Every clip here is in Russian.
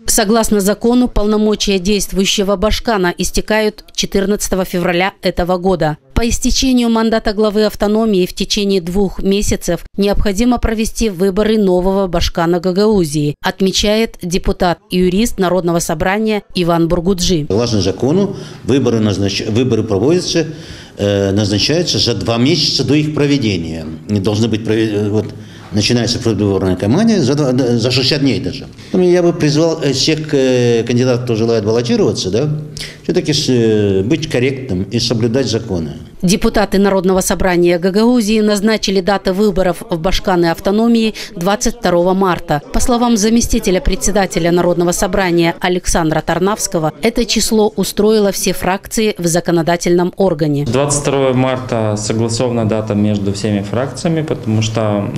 Согласно закону, полномочия действующего Башкана истекают 14 февраля этого года. По истечению мандата главы автономии в течение 2 месяцев необходимо провести выборы нового Башкана Гагаузии, отмечает депутат и юрист Народного собрания Иван Бургуджи. Согласно закону, выборы проводятся, назначаются за 2 месяца до их проведения. Они должны быть начинается предвыборная кампания за 60 дней даже. Я бы призвал всех кандидатов, кто желает баллотироваться, все-таки быть корректным и соблюдать законы. Депутаты Народного собрания Гагаузии назначили даты выборов в Башканы автономии 22 марта. По словам заместителя председателя Народного собрания Александра Тарнавского, это число устроило все фракции в законодательном органе. 22 марта согласована дата между всеми фракциями, потому что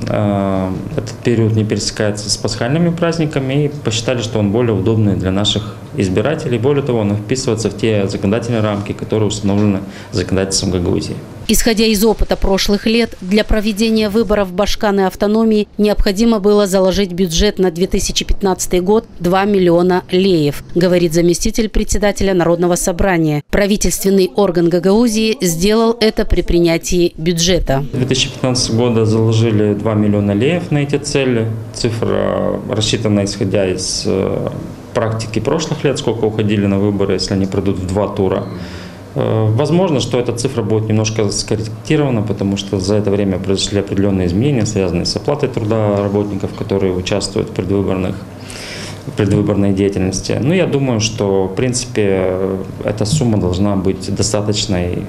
этот период не пересекается с пасхальными праздниками, и посчитали, что он более удобный для наших избирателей. Более того, он вписывается в те законодательные рамки, которые установлены законодательством Гагаузии. Исходя из опыта прошлых лет, для проведения выборов в Башканы автономии необходимо было заложить бюджет на 2015 год 2 миллиона леев, говорит заместитель председателя Народного собрания. Правительственный орган Гагаузии сделал это при принятии бюджета. 2015 года заложили 2 миллиона леев на эти цели. Цифра рассчитана исходя из практики прошлых лет, сколько уходили на выборы, если они пройдут в 2 тура. Возможно, что эта цифра будет немножко скорректирована, потому что за это время произошли определенные изменения, связанные с оплатой труда работников, которые участвуют в предвыборной деятельности. Но я думаю, что в принципе эта сумма должна быть достаточной,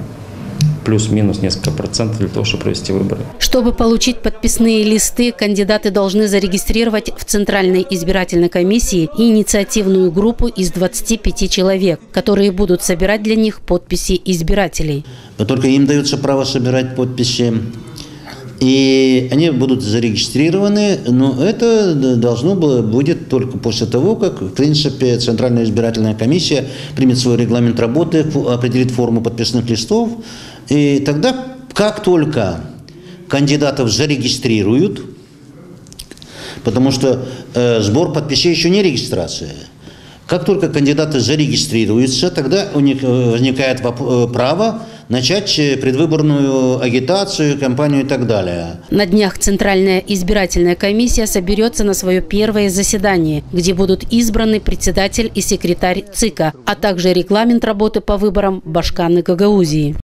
плюс-минус несколько процентов для того, чтобы провести выборы. Чтобы получить подписные листы, кандидаты должны зарегистрировать в Центральной избирательной комиссии инициативную группу из 25 человек, которые будут собирать для них подписи избирателей. Только им дается право собирать подписи, и они будут зарегистрированы, но это будет только после того, как, в принципе, Центральная избирательная комиссия примет свой регламент работы, определит форму подписных листов. И тогда, как только кандидатов зарегистрируют, потому что сбор подписей еще не регистрация, как только кандидаты зарегистрируются, тогда у них возникает право начать предвыборную агитацию, кампанию и так далее. На днях Центральная избирательная комиссия соберется на свое первое заседание, где будут избраны председатель и секретарь ЦИКа, а также регламент работы по выборам Башканы Гагаузии.